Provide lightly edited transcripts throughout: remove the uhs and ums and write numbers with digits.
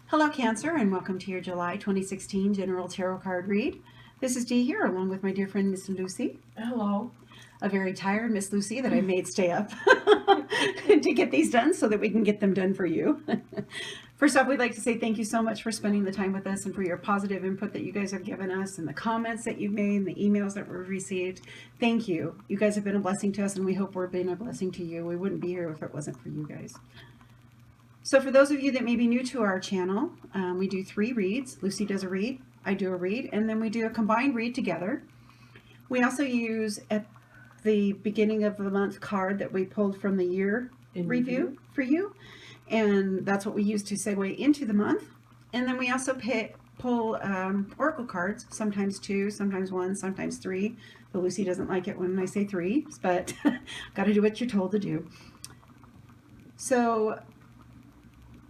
Hello, Cancer, and welcome to your July 2016 General Tarot Card Read. This is Dee here, along with my dear friend Miss Lucy. Hello. A very tired Miss Lucy that I made stay up to get these done so that we can get them done for you. First off, we'd like to say thank you so much for spending the time with us and for your positive input that you guys have given us and the comments that you've made and the emails that we've received. Thank you. You guys have been a blessing to us, and we hope we're being a blessing to you. We wouldn't be here if it wasn't for you guys. So for those of you that may be new to our channel, we do 3 reads. Lucy does a read, I do a read, and then we do a combined read together. We also use at the beginning of the month card that we pulled from the year review for you, and that's what we use to segue into the month. And then we also pull oracle cards, sometimes 2, sometimes 1, sometimes 3. But Lucy doesn't like it when I say 3, but got to do what you're told to do. So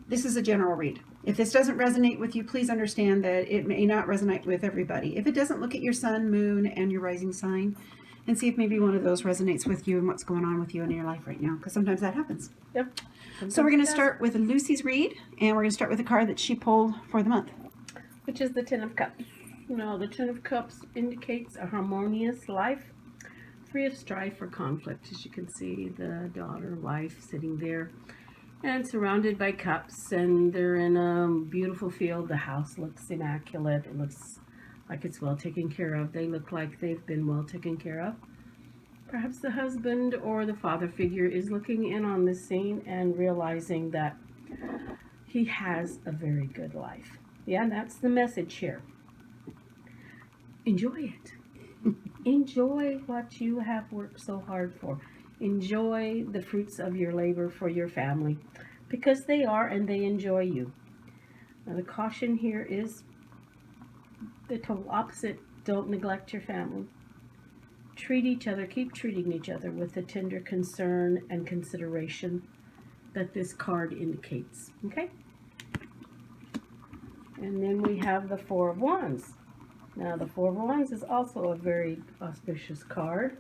this is a general read. If this doesn't resonate with you, please understand that it may not resonate with everybody. If it doesn't, look at your sun, moon, and your rising sign and see if maybe one of those resonates with you and what's going on with you in your life right now, because sometimes that happens. Yep. So we're going to start with Lucy's read, and we're going to start with the card that she pulled for the month, which is the Ten of Cups. Now, the Ten of Cups indicates a harmonious life, free of strife or conflict. As you can see, the daughter, wife sitting there and surrounded by cups, and they're in a beautiful field. The house looks immaculate. It looks like it's well taken care of. They look like they've been well taken care of. Perhaps the husband or the father figure is looking in on this scene and realizing that he has a very good life. Yeah, that's the message here. Enjoy it. Enjoy what you have worked so hard for. Enjoy the fruits of your labor for your family, because they are, and they enjoy you. Now, the caution here is the total opposite. Don't neglect your family. Treat each other, keep treating each other with the tender concern and consideration that this card indicates. Okay? And then we have the Four of Wands. Now, the Four of Wands is also a very auspicious card.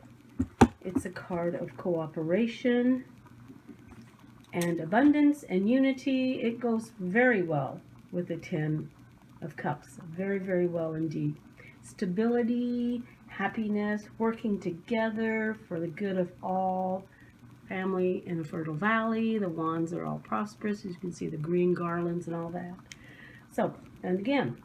It's a card of cooperation and abundance and unity. It goes very well with the Ten of Cups. Very, very well indeed. Stability, happiness, working together for the good of all. Family in a fertile valley. The wands are all prosperous. As you can see, the green garlands and all that. So, and again,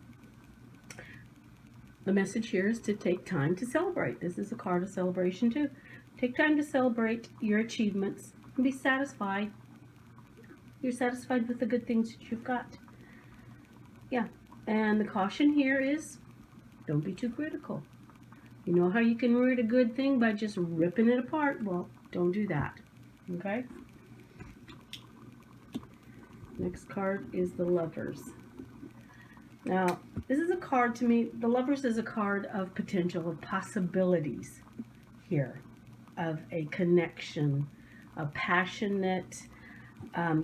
the message here is to take time to celebrate. This is a card of celebration too. Take time to celebrate your achievements and be satisfied. You're satisfied with the good things that you've got. Yeah, and the caution here is don't be too critical. You know how you can ruin a good thing by just ripping it apart? Well, don't do that. Okay? Next card is the Lovers. Now, this is a card to me, the Lovers is a card of potential, of possibilities here, of a connection, a passionate,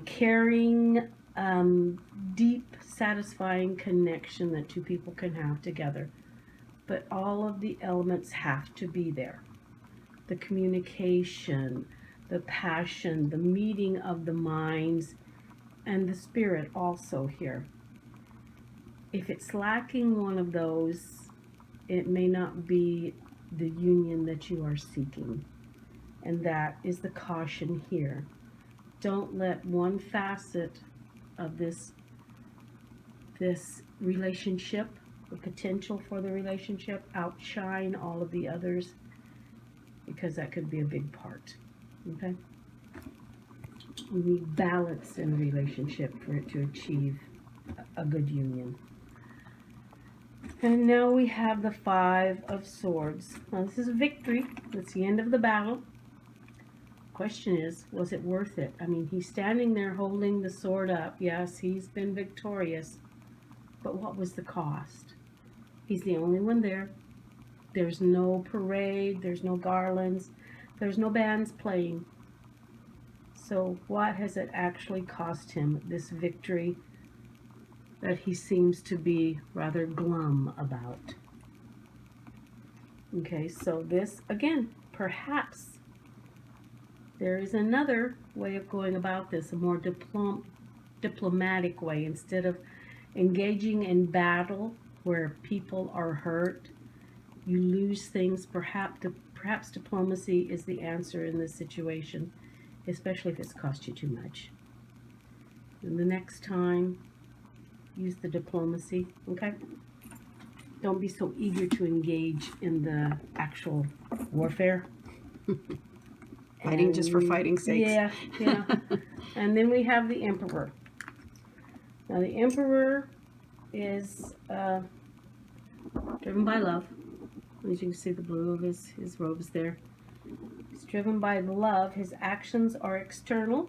caring, deep, satisfying connection that two people can have together. But all of the elements have to be there. The communication, the passion, the meeting of the minds, and the spirit also here. If it's lacking one of those, it may not be the union that you are seeking. And that is the caution here. Don't let one facet of this relationship, the potential for the relationship, outshine all of the others, because that could be a big part. Okay? We need balance in a relationship for it to achieve a good union. And now we have the Five of Swords. Now, this is a victory. It's the end of the battle. Question is, was it worth it? I mean, he's standing there holding the sword up. Yes, he's been victorious. But what was the cost? He's the only one there. There's no parade. There's no garlands. There's no bands playing. So what has it actually cost him, this victory that he seems to be rather glum about? Okay, so this, again, perhaps there is another way of going about this, a more diplomatic way. Instead of engaging in battle where people are hurt, you lose things. Perhaps diplomacy is the answer in this situation, especially if it's cost you too much. And the next time, use the diplomacy, okay? Don't be so eager to engage in the actual warfare. Fighting just for fighting's sake. Yeah, yeah. And then we have the Emperor. Now the Emperor is driven by love. As you can see, the blue of his robes there. He's driven by love. His actions are external.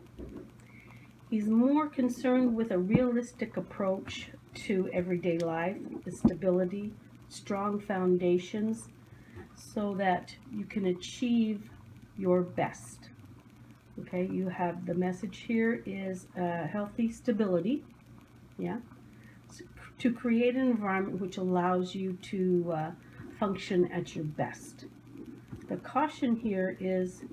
He's more concerned with a realistic approach to everyday life, the stability, strong foundations, so that you can achieve your best. Okay, you have the message here is healthy stability. Yeah, so to create an environment which allows you to function at your best. The caution here is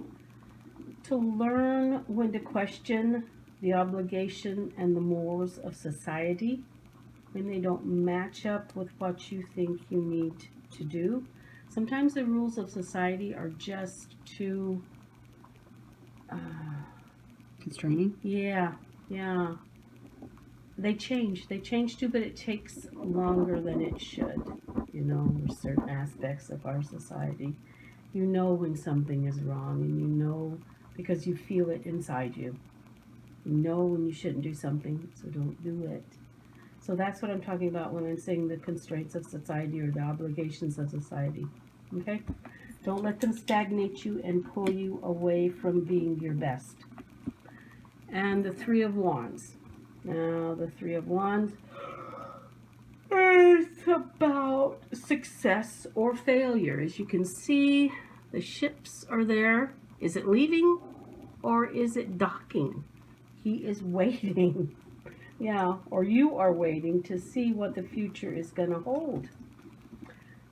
to learn when to question the obligation and the morals of society when they don't match up with what you think you need to do. Sometimes the rules of society are just too Constraining? yeah. They change too, but it takes longer than it should. There's certain aspects of our society. You know when something is wrong, and you know because you feel it inside you. You know when you shouldn't do something, so don't do it. So that's what I'm talking about when I'm saying the constraints of society or the obligations of society. Okay? Don't let them stagnate you and pull you away from being your best. And the Three of Wands. Now, the Three of Wands is about success or failure. As you can see, the ships are there. Is it leaving or is it docking? He is waiting. Yeah, or you are waiting to see what the future is going to hold.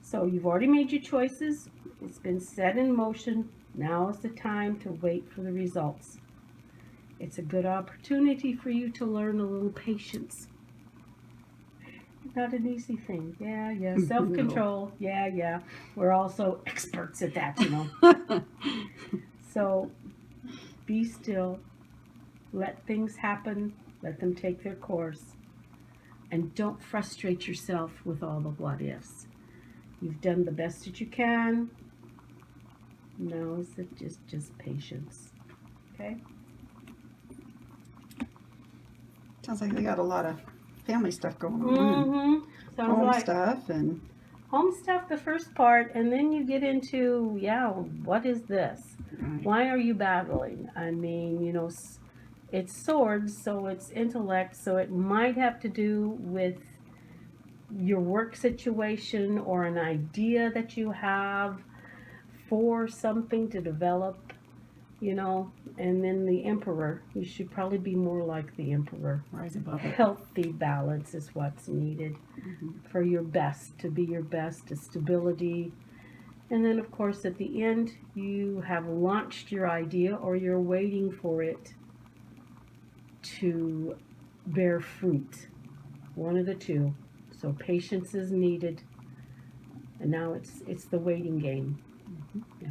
So you've already made your choices. It's been set in motion. Now is the time to wait for the results. It's a good opportunity for you to learn a little patience. Not an easy thing. Yeah. Self-control. Yeah. We're also experts at that, So be still. Let things happen. Let them take their course. And don't frustrate yourself with all the what ifs. You've done the best that you can. Now is it just patience. Okay? Sounds like they got a lot of family stuff going on. Mm-hmm. Sounds Home like stuff and home stuff, the first part, and then you get into, what is this? right. Why are you battling? I mean, it's swords, so it's intellect, so it might have to do with your work situation or an idea that you have for something to develop, and then the Emperor. You should probably be more like the Emperor. Rise above it. Healthy balance is what's needed for your best, to be your best, to stability. And then, of course, at the end, you have launched your idea or you're waiting for it to bear fruit. One of the two. So patience is needed. And now it's the waiting game. Yeah.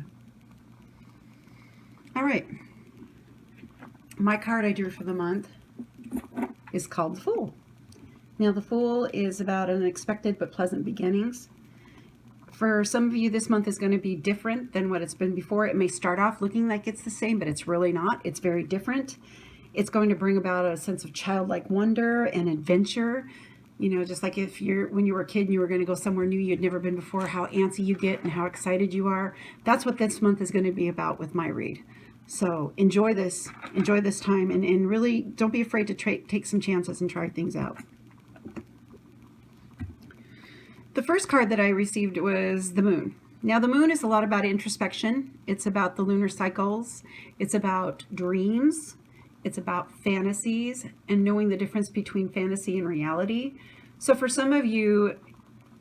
All right. My card I drew for the month is called the Fool. Now, the Fool is about unexpected but pleasant beginnings. For some of you, this month is going to be different than what it's been before. It may start off looking like it's the same, but it's really not. It's very different. It's going to bring about a sense of childlike wonder and adventure. Just like when you were a kid and you were going to go somewhere new you'd never been before, how antsy you get and how excited you are. That's what this month is going to be about with my read. So enjoy this time, and really don't be afraid to take some chances and try things out. The first card that I received was the Moon. Now, the Moon is a lot about introspection. It's about the lunar cycles. It's about dreams. It's about fantasies and knowing the difference between fantasy and reality. So for some of you,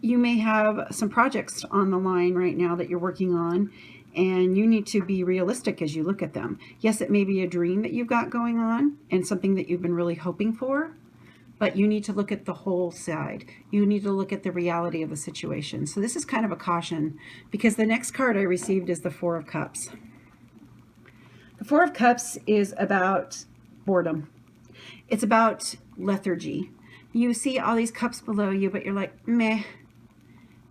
you may have some projects on the line right now that you're working on, and you need to be realistic as you look at them. Yes, it may be a dream that you've got going on and something that you've been really hoping for, but you need to look at the whole side. You need to look at the reality of the situation. So this is kind of a caution, because the next card I received is the Four of Cups. The Four of Cups is about boredom. It's about lethargy. You see all these cups below you, but you're like, meh.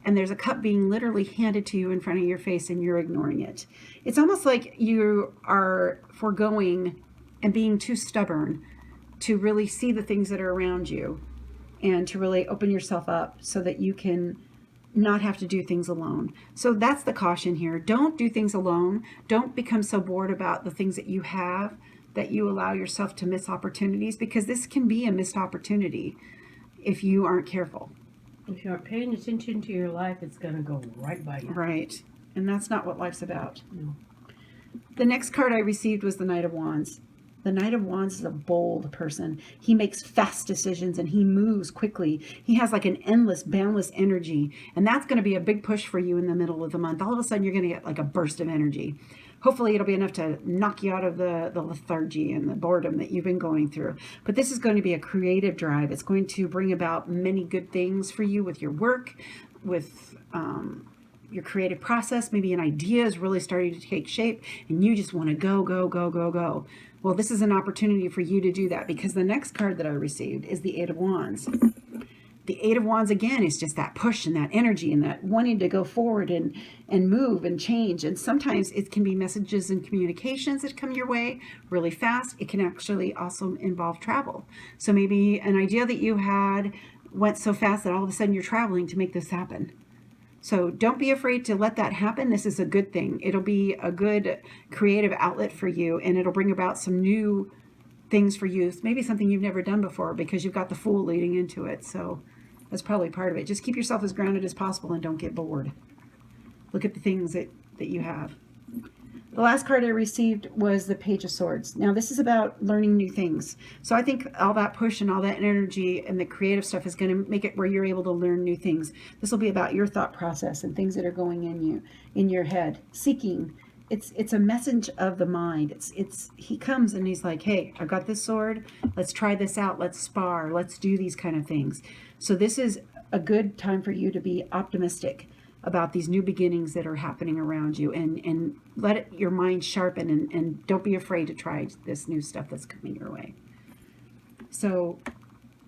And there's a cup being literally handed to you in front of your face and you're ignoring it. It's almost like you are foregoing and being too stubborn to really see the things that are around you and to really open yourself up so that you can not have to do things alone. So that's the caution here. Don't do things alone. Don't become so bored about the things that you have that you allow yourself to miss opportunities, because this can be a missed opportunity if you aren't careful. If you aren't paying attention to your life, it's going to go right by you. Right. And that's not what life's about. No. The next card I received was the Knight of Wands. The Knight of Wands is a bold person. He makes fast decisions and he moves quickly. He has like an endless, boundless energy. And that's going to be a big push for you in the middle of the month. All of a sudden, you're going to get like a burst of energy. Hopefully, it'll be enough to knock you out of the lethargy and the boredom that you've been going through. But this is going to be a creative drive. It's going to bring about many good things for you with your work, with your creative process. Maybe an idea is really starting to take shape and you just want to go, go, go, go, go. Well, this is an opportunity for you to do that, because the next card that I received is the Eight of Wands. The Eight of Wands, again, is just that push and that energy and that wanting to go forward and move and change. And sometimes it can be messages and communications that come your way really fast. It can actually also involve travel. So maybe an idea that you had went so fast that all of a sudden you're traveling to make this happen. So don't be afraid to let that happen. This is a good thing. It'll be a good creative outlet for you, and it'll bring about some new things for you. Maybe something you've never done before, because you've got the Fool leading into it. So that's probably part of it. Just keep yourself as grounded as possible and don't get bored. Look at the things that you have. The last card I received was the Page of Swords. Now, this is about learning new things. So I think all that push and all that energy and the creative stuff is going to make it where you're able to learn new things. This will be about your thought process and things that are going in your head. Seeking. It's a message of the mind. He comes and he's like, hey, I've got this sword. Let's try this out. Let's spar. Let's do these kind of things. So this is a good time for you to be optimistic about these new beginnings that are happening around you, and let your mind sharpen, and don't be afraid to try this new stuff that's coming your way. So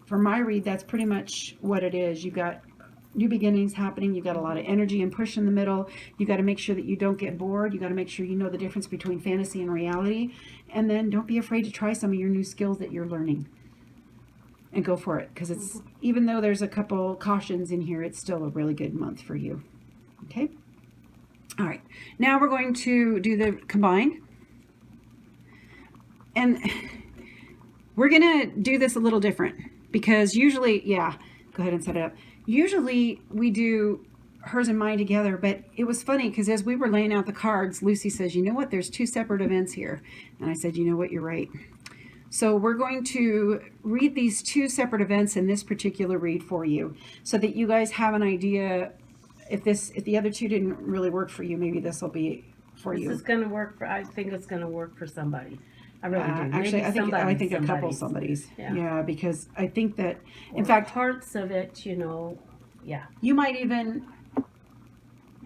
for my read, that's pretty much what it is. You got new beginnings happening. You got a lot of energy and push in the middle. You got to make sure that you don't get bored. You got to make sure you know the difference between fantasy and reality. And then don't be afraid to try some of your new skills that you're learning. And go for it, because it's, even though there's a couple cautions in here, it's still a really good month for you. Okay. All right. Now we're going to do the combined. And we're going to do this a little different, because usually, yeah, go ahead and set it up. Usually we do hers and mine together, but it was funny because as we were laying out the cards, Lucy says, you know what, there's two separate events here. And I said, you know what, you're right. So we're going to read these two separate events in this particular read for you, so that you guys have an idea. If the other two didn't really work for you, maybe this will be for you. This is going to work I think it's going to work for somebody. I really do. Actually, I think a couple somebody's. Yeah, because I think that, in fact, parts of it, yeah. You might even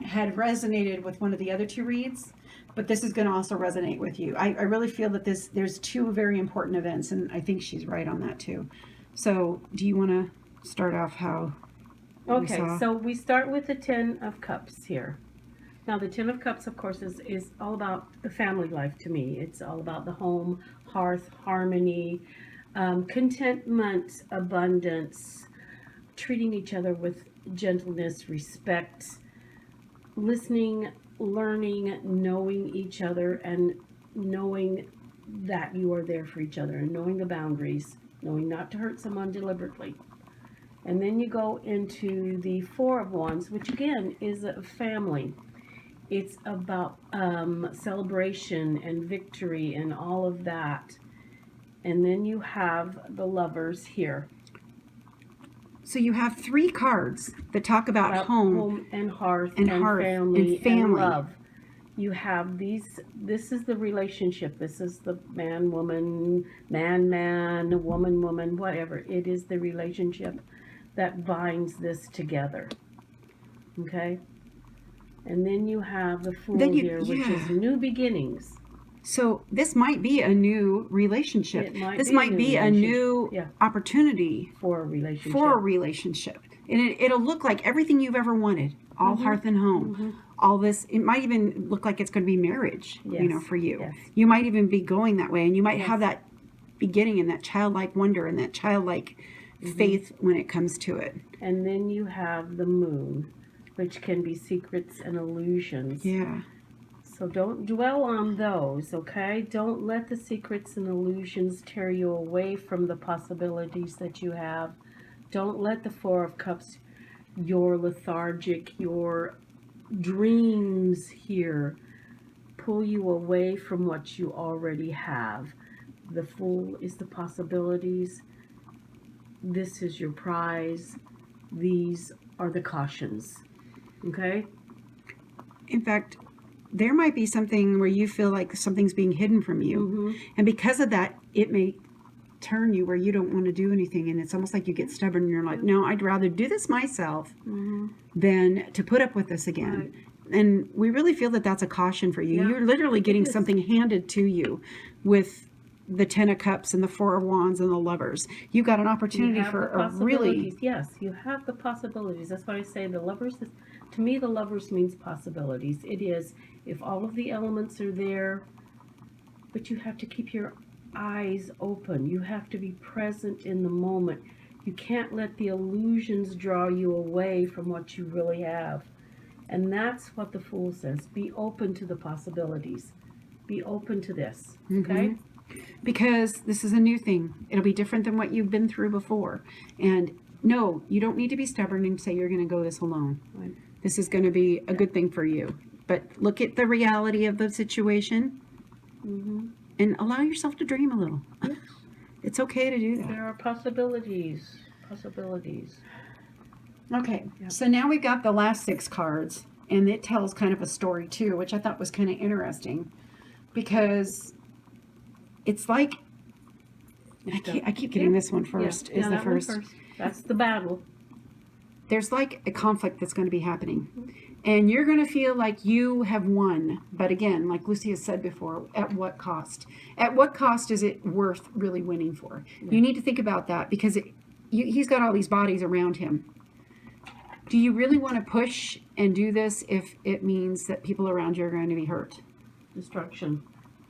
had resonated with one of the other two reads, but this is going to also resonate with you. I really feel that there's two very important events, and I think she's right on that too. So do you want to start off how Okay, so we start with the Ten of Cups here. Now, the Ten of Cups, of course, is all about the family life to me. It's all about the home, hearth, harmony, contentment, abundance, treating each other with gentleness, respect, listening, learning, knowing each other, and knowing that you are there for each other, and knowing the boundaries, knowing not to hurt someone deliberately. And then you go into the Four of Wands, which again is a family. It's about celebration and victory and all of that. And then you have the Lovers here. So you have three cards that talk about home and hearth and family and family. and love. you have this is the relationship. This is the man, woman, man, woman, whatever. It is the relationship that binds this together. Okay? And then you have the Fool here, which is new beginnings. So this might be a new relationship. This might be a new opportunity for a relationship. And it'll look like everything you've ever wanted. All hearth and home. All this. It might even look like it's going to be marriage, for you. Yes. You might even be going that way. And you might have that beginning and that childlike wonder and that childlike faith when it comes to it. And then you have the Moon, which can be secrets and illusions. Yeah. So don't dwell on those, okay? Don't let the secrets and illusions tear you away from the possibilities that you have. Don't let the Four of Cups, your lethargic, your dreams here, pull you away from what you already have. The Fool is the possibilities. This is your prize. These are the cautions, okay? In fact, there might be something where you feel like something's being hidden from you. And because of that, it may turn you where you don't want to do anything. And it's almost like you get stubborn and you're like, no, I'd rather do this myself than to put up with this again. Right. And we really feel that that's a caution for you. You're literally getting something handed to you with the Ten of Cups and the Four of Wands and the Lovers. You've got an opportunity for a really... Yes, you have the possibilities. That's why I say the Lovers is... To me, the Lovers means possibilities. It is, if all of the elements are there, but you have to keep your eyes open. You have to be present in the moment. You can't let the illusions draw you away from what you really have. And that's what the Fool says. Be open to the possibilities. Be open to this, okay? Because this is a new thing. It'll be different than what you've been through before. And no, you don't need to be stubborn and say you're going to go this alone. Right. This is going to be a good thing for you. But look at the reality of the situation and allow yourself to dream a little. Yes. It's okay to do that. There are possibilities. Possibilities. Okay, so now we've got the last 6 cards, and it tells kind of a story too, which I thought was kind of interesting, because it's like, I keep getting this one first, is the first. That's the battle. There's like a conflict that's going to be happening, and you're going to feel like you have won, but again, like Lucy has said before, at what cost? At what cost is it worth really winning for? You need to think about that, because he's got all these bodies around him. Do you really want to push and do this if it means that people around you are going to be hurt? Destruction.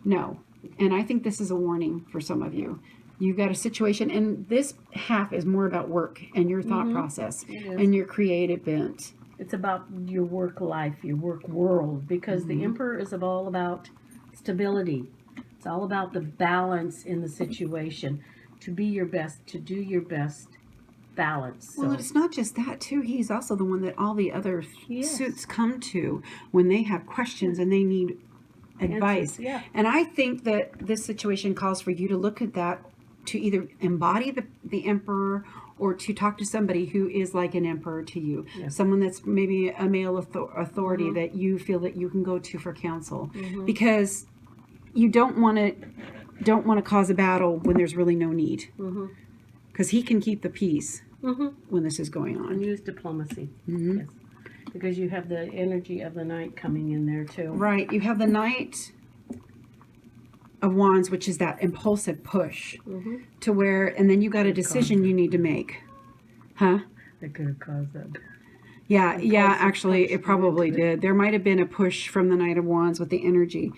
No. And I think this is a warning for some of you. You've got a situation, and this half is more about work and your thought process and your creative bent. It's about your work life, your work world, because the Emperor is all about stability. It's all about the balance in the situation, to be your best, to do your best. Balance. Well, it's not just that too. He's also the one that all the other suits come to when they have questions and they need advice. And I think that this situation calls for you to look at that, to either embody the Emperor or to talk to somebody who is like an emperor to you. Someone that's maybe a male authority that you feel that you can go to for counsel, because you don't want to cause a battle when there's really no need. Because he can keep the peace when this is going on. And use diplomacy. Yes. Because you have the energy of the Knight coming in there too. Right. You have the Knight of Wands, which is that impulsive push to where, and then you got a decision you need to make. Huh? That could have caused that. Yeah, actually it probably did. There might have been a push from the Knight of Wands with the energy.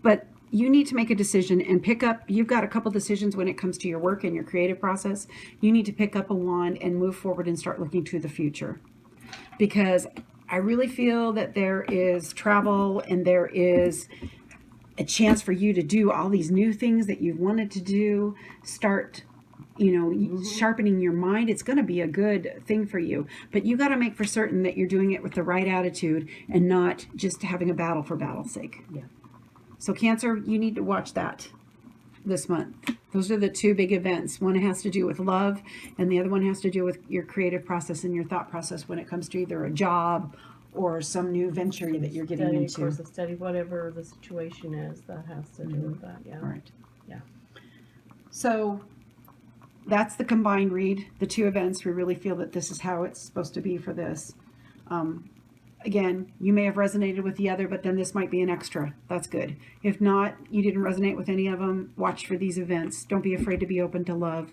But you need to make a decision and pick up, you've got a couple decisions when it comes to your work and your creative process. You need to pick up a wand and move forward and start looking to the future. Because I really feel that there is travel and there is a chance for you to do all these new things that you've wanted to do. Start, sharpening your mind. It's going to be a good thing for you. But you got to make for certain that you're doing it with the right attitude and not just having a battle for battle's sake. Yeah. So Cancer, you need to watch that this month. Those are the 2 big events. One has to do with love, and the other one has to do with your creative process and your thought process when it comes to either a job or some new venture that you're getting Study, into. course of study, whatever the situation is that has to do with that. Yeah. All right. Yeah. So that's the combined read, the two events. We really feel that this is how it's supposed to be for this. Again, you may have resonated with the other, but then this might be an extra. That's good. If not, you didn't resonate with any of them, watch for these events. Don't be afraid to be open to love.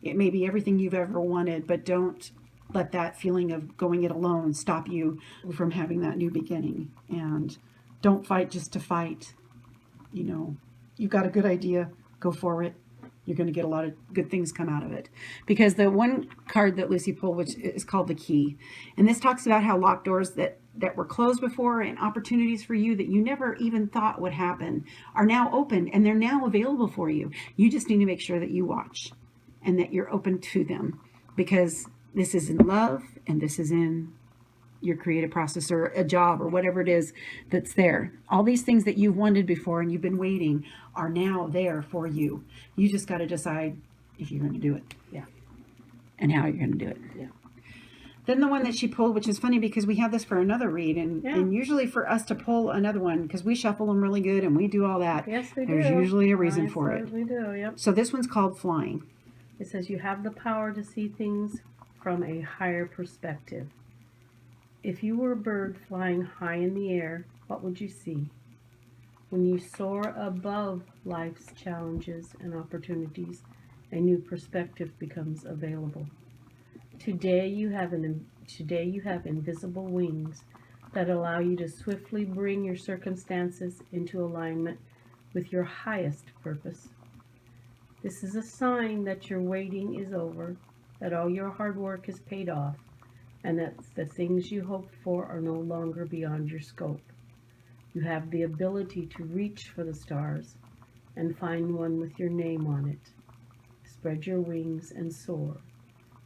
It may be everything you've ever wanted, but don't let that feeling of going it alone stop you from having that new beginning. And don't fight just to fight. You know, you've got a good idea, go for it. You're going to get a lot of good things come out of it. Because the one card that Lucy pulled, which is called the key, and this talks about how locked doors that were closed before and opportunities for you that you never even thought would happen are now open, and they're now available for you. You just need to make sure that you watch and that you're open to them, because this is in love and this is in your creative process or a job or whatever it is that's there. All these things that you've wanted before and you've been waiting are now there for you. You just got to decide if you're going to do it. Yeah. And how you're going to do it. Yeah. Then the one that she pulled, which is funny because we have this for another read, and usually for us to pull another one, because we shuffle them really good and we do all that, Yes, we there's do. usually a reason for it. We do. Yep. So this one's called Flying. It says you have the power to see things from a higher perspective. If you were a bird flying high in the air, what would you see? When you soar above life's challenges and opportunities, a new perspective becomes available. Today you have invisible wings that allow you to swiftly bring your circumstances into alignment with your highest purpose. This is a sign that your waiting is over, that all your hard work is paid off, and that the things you hoped for are no longer beyond your scope. You have the ability to reach for the stars and find one with your name on it. Spread your wings and soar.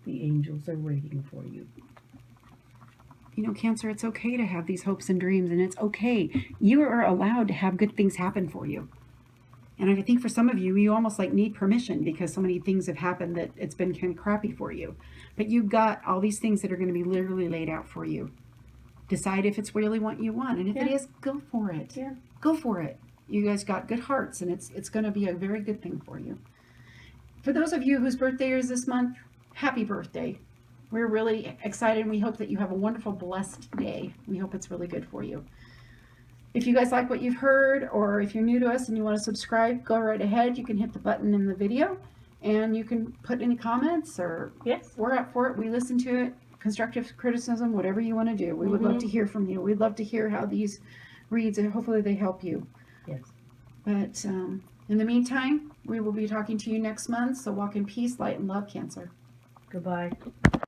The angels are waiting for you. You know, Cancer, it's okay to have these hopes and dreams, and it's okay. You are allowed to have good things happen for you. And I think for some of you, you almost like need permission because so many things have happened that it's been kind of crappy for you. But you've got all these things that are going to be literally laid out for you. Decide if it's really what you want. And if it is, go for it. Yeah. Go for it. You guys got good hearts, and it's going to be a very good thing for you. For those of you whose birthday is this month, happy birthday. We're really excited, and we hope that you have a wonderful, blessed day. We hope it's really good for you. If you guys like what you've heard, or if you're new to us and you want to subscribe, go right ahead. You can hit the button in the video, and you can put any comments, or Yes. we're up for it. We listen to it. Constructive criticism, whatever you want to do. We would love to hear from you. We'd love to hear how these reads, and hopefully they help you. Yes. But in the meantime, we will be talking to you next month. So walk in peace, light, and love, Cancer. Goodbye.